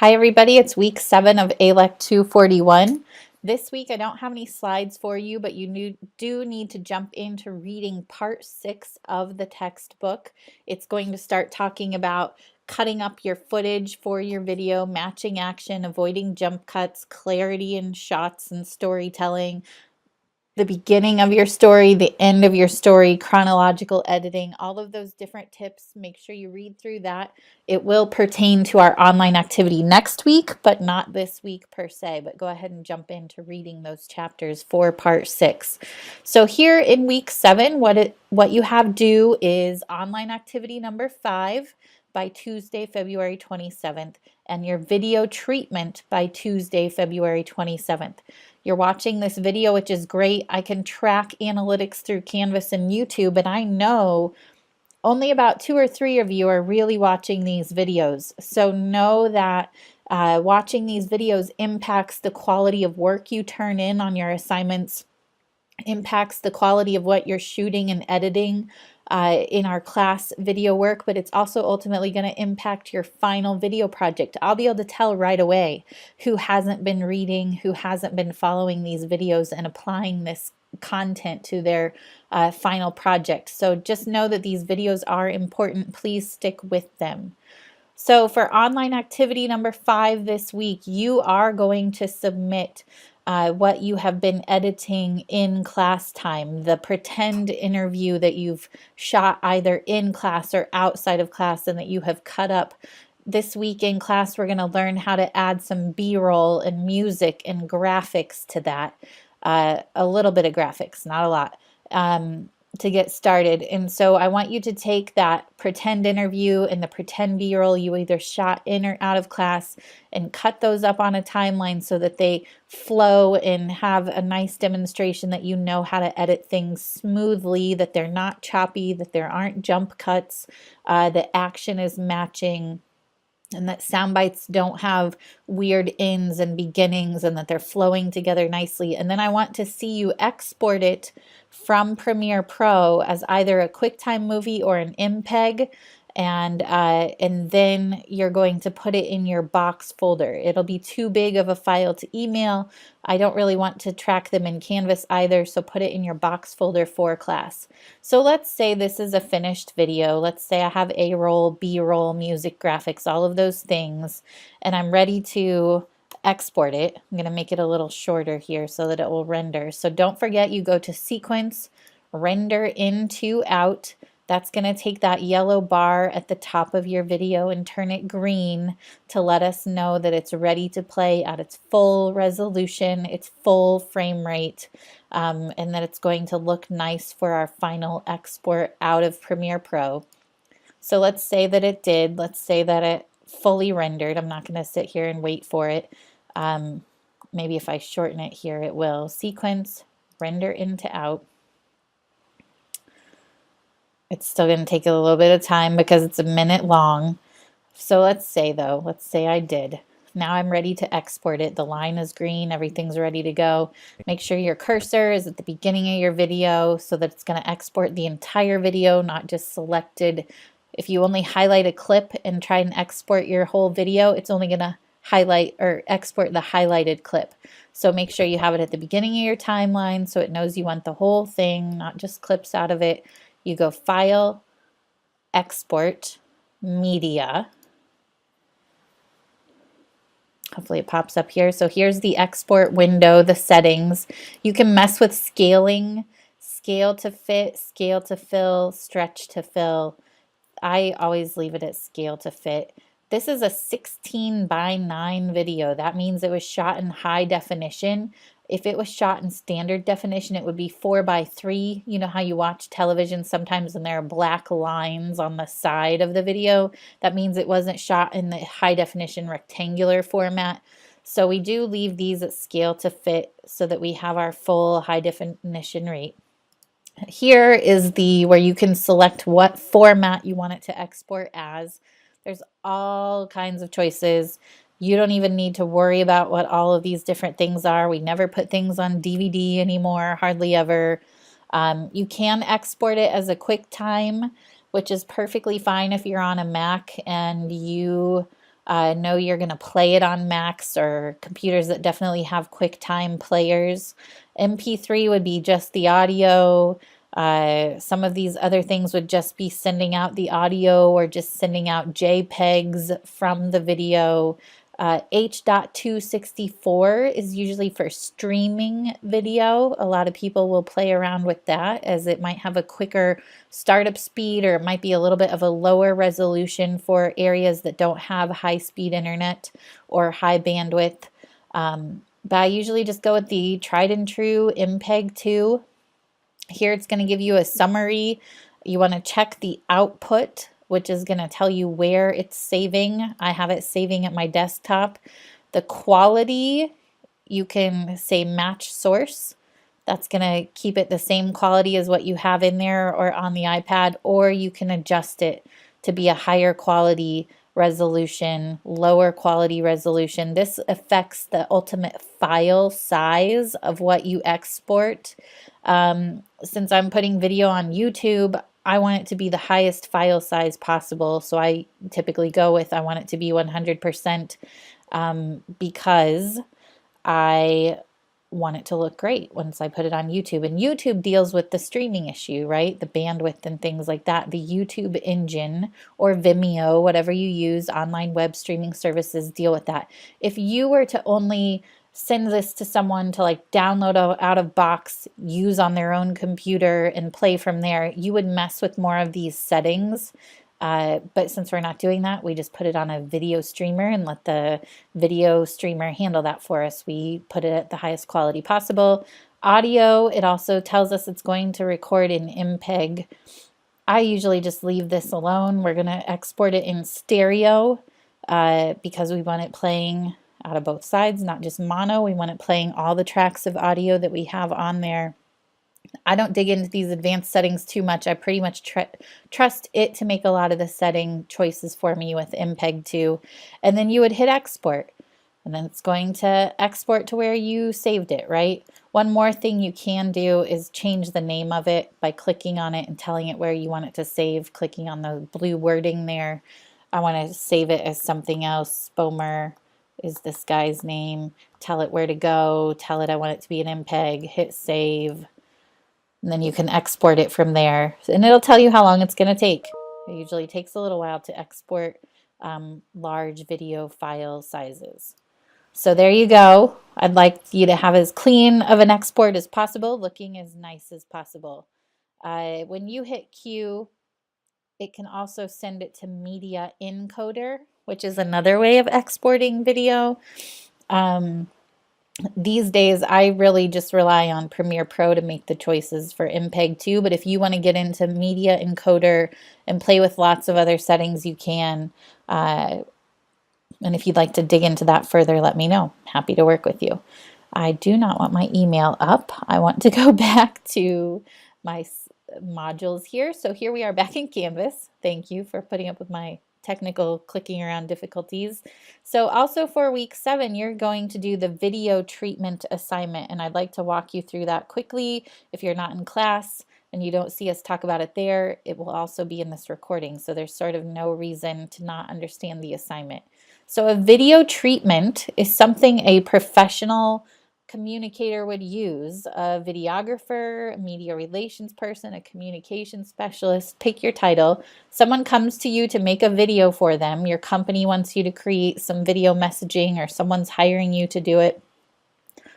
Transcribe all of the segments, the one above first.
Hi everybody, it's week 7 of ALEC 241. This week I don't have any slides for you, but you do need to jump into reading part 6 of the textbook. It's going to start talking about cutting up your footage for your video, matching action, avoiding jump cuts, clarity in shots and storytelling, the beginning of your story, the end of your story, chronological editing, all of those different tips. Make sure you read through that. It will pertain to our online activity next week, but not this week per se. But go ahead and jump into reading those chapters for part 6. So here in week 7, what you have due is online activity number 5 by Tuesday, February 27th, and your video treatment by Tuesday, February 27th. You're watching this video, which is great. I can track analytics through Canvas and YouTube, and I know only about 2 or 3 of you are really watching these videos. So know that watching these videos impacts the quality of work you turn in on your assignments, impacts the quality of what you're shooting and editing in our class video work, but it's also ultimately going to impact your final video project. I'll be able to tell right away who hasn't been reading, who hasn't been following these videos and applying this content to their final project. So just know that these videos are important. Please stick with them. So for online activity number 5 this week, you are going to submit what you have been editing in class time, the pretend interview that you've shot either in class or outside of class and that you have cut up. This week in class, we're going to learn how to add some B-roll and music and graphics to that. A little bit of graphics, not a lot. To get started. And so I want you to take that pretend interview and the pretend B-roll you either shot in or out of class and cut those up on a timeline so that they flow and have a nice demonstration that you know how to edit things smoothly, that they're not choppy, that there aren't jump cuts, that action is matching, and that sound bites don't have weird ends and beginnings, and that they're flowing together nicely. And then I want to see you export it from Premiere Pro as either a QuickTime movie or an MPEG, and then you're going to put it in your box folder. It'll be too big of a file to email. I don't really want to track them in Canvas either, so put it in your box folder for class. So let's say this is a finished video. Let's say I have A-roll, B-roll, music, graphics, all of those things, and I'm ready to export it. I'm going to make it a little shorter here so that it will render. So don't forget, you go to Sequence, Render Into Out. That's going to take that yellow bar at the top of your video and turn it green to let us know that it's ready to play at its full resolution, its full frame rate, and that it's going to look nice for our final export out of Premiere Pro. So let's say that it did. Let's say that it fully rendered. I'm not going to sit here and wait for it. Maybe if I shorten it here, it will. Sequence, Render Into Out. It's still going to take a little bit of time because it's a minute long. So let's say though, let's say I did. Now I'm ready to export it. The line is green, everything's ready to go. Make sure your cursor is at the beginning of your video so that it's going to export the entire video, not just selected. If you only highlight a clip and try and export your whole video, it's only going to highlight or export the highlighted clip. So make sure you have it at the beginning of your timeline so it knows you want the whole thing, not just clips out of it. You go File, Export, Media. Hopefully it pops up here. So here's the export window, the settings. You can mess with scaling, scale to fit, scale to fill, stretch to fill. I always leave it at scale to fit. This is a 16:9 video. That means it was shot in high definition. If it was shot in standard definition, it would be 4:3. You know how you watch television sometimes and there are black lines on the side of the video? That means it wasn't shot in the high definition rectangular format. So we do leave these at scale to fit so that we have our full high definition rate. Here is where you can select what format you want it to export as. There's all kinds of choices. You don't even need to worry about what all of these different things are. We never put things on DVD anymore, hardly ever. You can export it as a QuickTime, which is perfectly fine if you're on a Mac and you Know you're going to play it on Macs or computers that definitely have QuickTime players. MP3 would be just the audio. Some of these other things would just be sending out the audio or just sending out JPEGs from the video. H.264 is usually for streaming video. A lot of people will play around with that as it might have a quicker startup speed, or it might be a little bit of a lower resolution for areas that don't have high-speed internet or high bandwidth. But I usually just go with the tried and true MPEG-2. Here it's going to give you a summary. You want to check the output, which is going to tell you where it's saving. I have it saving at my desktop. The quality, you can say match source. That's going to keep it the same quality as what you have in there or on the iPad, or you can adjust it to be a higher quality resolution, lower quality resolution. This affects the ultimate file size of what you export. Since I'm putting video on YouTube, I want it to be the highest file size possible. So I typically go with, I want it to be 100% because I want it to look great once I put it on YouTube. And YouTube deals with the streaming issue, right? The bandwidth and things like that. The YouTube engine or Vimeo, whatever you use, online web streaming services deal with that. If you were to only send this to someone to like download out of box, use on their own computer and play from there, you would mess with more of these settings. But since we're not doing that, we just put it on a video streamer and let the video streamer handle that for us. We put it at the highest quality possible. Audio, it also tells us it's going to record in MPEG. I usually just leave this alone. We're going to export it in stereo because we want it playing out of both sides, not just mono. We want it playing all the tracks of audio that we have on there. I don't dig into these advanced settings too much. I pretty much trust it to make a lot of the setting choices for me with MPEG-2. And then you would hit export. And then it's going to export to where you saved it, right? One more thing you can do is change the name of it by clicking on it and telling it where you want it to save, clicking on the blue wording there. I want to save it as something else. Bomer is this guy's name. Tell it where to go. Tell it I want it to be an MPEG. Hit save. And then you can export it from there. And it'll tell you how long it's going to take. It usually takes a little while to export large video file sizes. So there you go. I'd like you to have as clean of an export as possible, looking as nice as possible. When you hit Q, it can also send it to Media Encoder, which is another way of exporting video. These days, I really just rely on Premiere Pro to make the choices for MPEG-2, but if you want to get into Media Encoder and play with lots of other settings, you can. And if you'd like to dig into that further, let me know. Happy to work with you. I do not want my email up. I want to go back to my modules here. So here we are back in Canvas. Thank you for putting up with my technical clicking around difficulties. So also for week 7, you're going to do the video treatment assignment, and I'd like to walk you through that quickly. If you're not in class and you don't see us talk about it there, it will also be in this recording. So there's sort of no reason to not understand the assignment. So a video treatment is something a professional communicator would use. A videographer, a media relations person, a communication specialist, pick your title. Someone comes to you to make a video for them. Your company wants you to create some video messaging, or someone's hiring you to do it.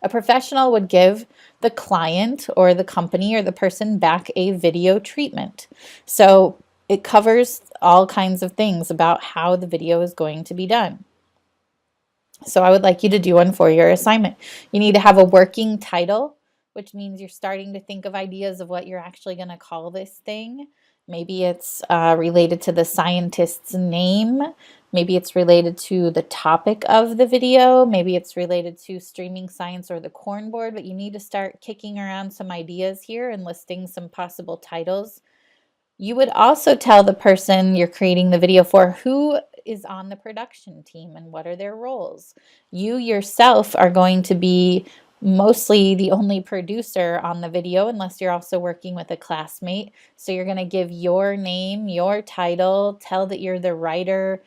A professional would give the client or the company or the person back a video treatment. So it covers all kinds of things about how the video is going to be done. So I would like you to do one for your assignment. You need to have a working title, which means you're starting to think of ideas of what you're actually going to call this thing. Maybe it's related to the scientist's name. Maybe it's related to the topic of the video. Maybe it's related to streaming science or the corn board, but you need to start kicking around some ideas here and listing some possible titles. You would also tell the person you're creating the video for who is on the production team and what are their roles. You yourself are going to be mostly the only producer on the video unless you're also working with a classmate. So you're going to give your name, your title, tell that you're the writer,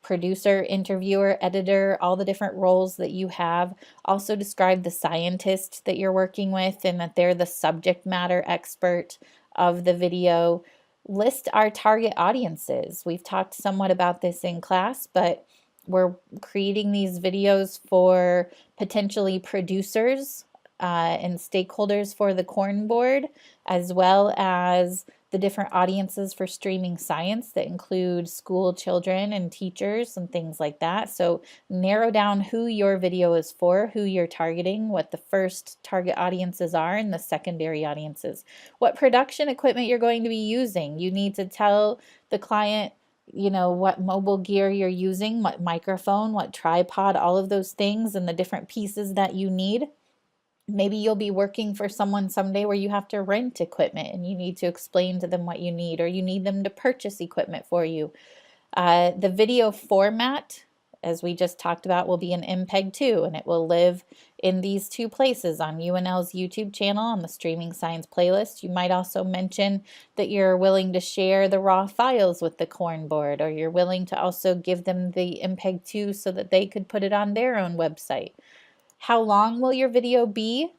producer, interviewer, editor, all the different roles that you have. Also describe the scientist that you're working with and that they're the subject matter expert of the video. List our target audiences. We've talked somewhat about this in class, but we're creating these videos for potentially producers and stakeholders for the corn board, as well as the different audiences for streaming science that include school children and teachers and things like that. So narrow down who your video is for, who you're targeting, what the first target audiences are and the secondary audiences. What production equipment you're going to be using. You need to tell the client, you know, what mobile gear you're using, what microphone, what tripod, all of those things and the different pieces that you need. Maybe you'll be working for someone someday where you have to rent equipment and you need to explain to them what you need, or you need them to purchase equipment for you. The video format, as we just talked about, will be an MPEG-2, and it will live in these two places on UNL's YouTube channel on the Streaming Science playlist. You might also mention that you're willing to share the raw files with the corn board, or you're willing to also give them the MPEG-2 so that they could put it on their own website. How long will your video be?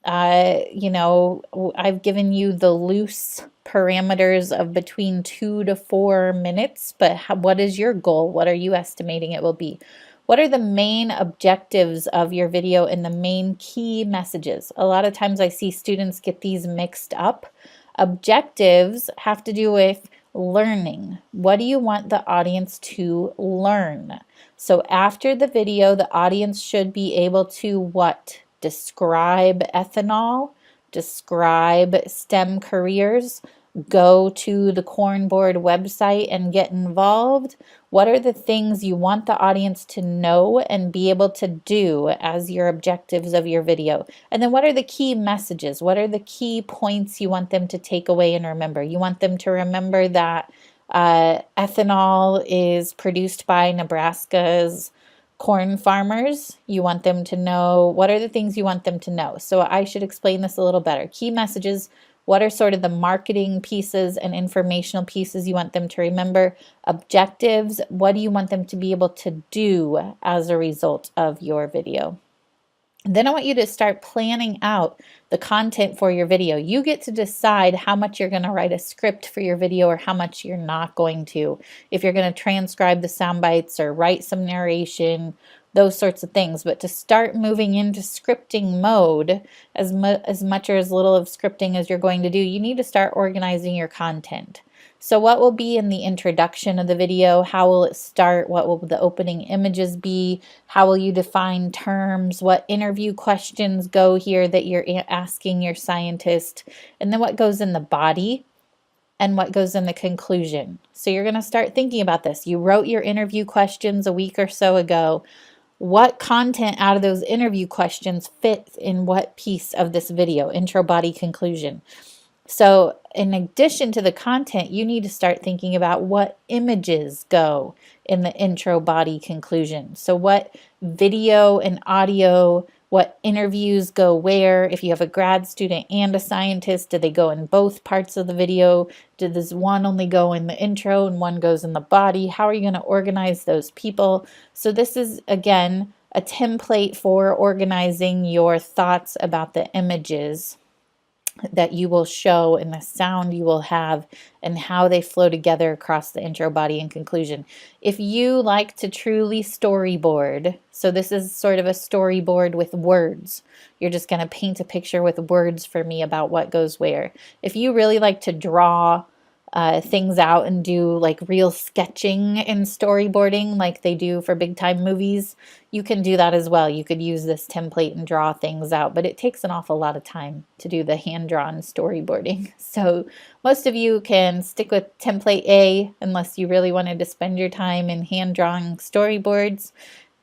You know, I've given you the loose parameters of between 2 to 4 minutes, but what is your goal? What are you estimating it will be? What are the main objectives of your video and the main key messages? A lot of times I see students get these mixed up. Objectives have to do with learning. What do you want the audience to learn? So after the video, the audience should be able to what? Describe ethanol, describe STEM careers, go to the corn board website and get involved. What are the things you want the audience to know and be able to do as your objectives of your video? And then what are the key messages? What are the key points you want them to take away and remember? You want them to remember that ethanol is produced by Nebraska's corn farmers. You want them to know, what are the things you want them to know? So I should explain this a little better. Key messages, what are sort of the marketing pieces and informational pieces you want them to remember? Objectives, what do you want them to be able to do as a result of your video? And then I want you to start planning out the content for your video. You get to decide how much you're going to write a script for your video or how much you're not going to. If you're going to transcribe the sound bites or write some narration, those sorts of things. But to start moving into scripting mode, as much or as little of scripting as you're going to do, you need to start organizing your content. So what will be in the introduction of the video? How will it start? What will the opening images be? How will you define terms? What interview questions go here that you're asking your scientist? And then what goes in the body and what goes in the conclusion? So you're going to start thinking about this. You wrote your interview questions a week or so ago. What content out of those interview questions fits in what piece of this video? Intro, body, conclusion. So in addition to the content, you need to start thinking about what images go in the intro, body, conclusion. So what video and audio, what interviews go where? If you have a grad student and a scientist, do they go in both parts of the video? Does one only go in the intro and one goes in the body? How are you going to organize those people? So this is, again, a template for organizing your thoughts about the images that you will show and the sound you will have and how they flow together across the intro, body, and conclusion. If you like to truly storyboard, so this is sort of a storyboard with words. You're just going to paint a picture with words for me about what goes where. If you really like to draw things out and do like real sketching and storyboarding like they do for big time movies, you can do that as well. You could use this template and draw things out, but it takes an awful lot of time to do the hand-drawn storyboarding. So most of you can stick with template A unless you really wanted to spend your time in hand-drawing storyboards.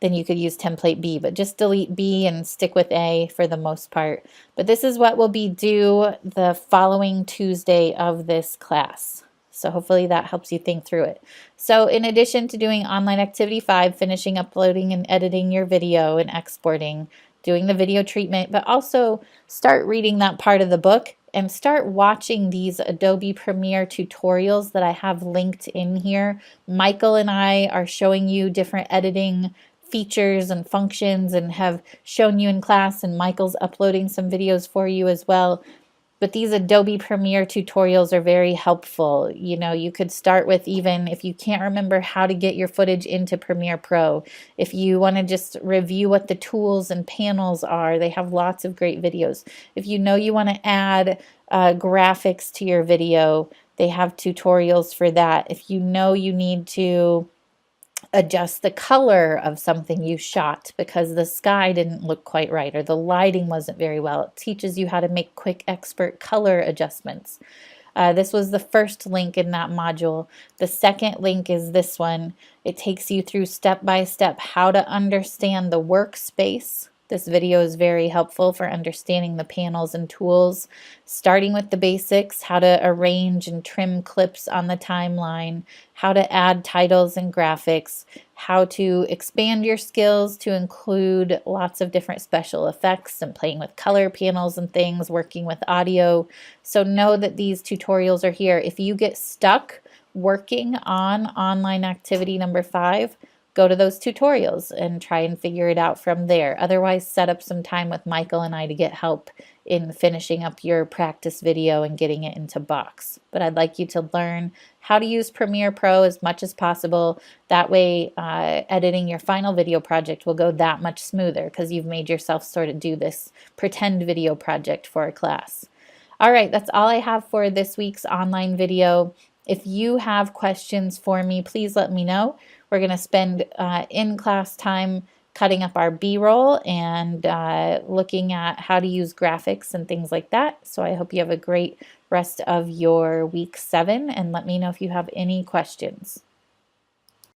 Then you could use template B, but just delete B and stick with A for the most part. But this is what will be due the following Tuesday of this class. So hopefully that helps you think through it. So in addition to doing online activity 5, finishing uploading and editing your video and exporting, doing the video treatment, but also start reading that part of the book and start watching these Adobe Premiere tutorials that I have linked in here. Michael and I are showing you different editing features and functions and have shown you in class, and Michael's uploading some videos for you as well. But these Adobe Premiere tutorials are very helpful. You know, you could start with, even if you can't remember how to get your footage into Premiere Pro, if you want to just review what the tools and panels are, they have lots of great videos. If you know you want to add graphics to your video, they have tutorials for that. If you know you need to adjust the color of something you shot because the sky didn't look quite right or the lighting wasn't very well, it teaches you how to make quick expert color adjustments. This was the first link in that module. The second link is this one. It takes you through step by step how to understand the workspace. This video is very helpful for understanding the panels and tools, starting with the basics, how to arrange and trim clips on the timeline, how to add titles and graphics, how to expand your skills to include lots of different special effects and playing with color panels and things, working with audio. So know that these tutorials are here. If you get stuck working on online activity number 5, go to those tutorials and try and figure it out from there. Otherwise, set up some time with Michael and I to get help in finishing up your practice video and getting it into Box. But I'd like you to learn how to use Premiere Pro as much as possible. That way, editing your final video project will go that much smoother because you've made yourself sort of do this pretend video project for a class. All right, that's all I have for this week's online video. If you have questions for me, please let me know. We're going to spend in-class time cutting up our B-roll and looking at how to use graphics and things like that. So I hope you have a great rest of your week 7, and let me know if you have any questions.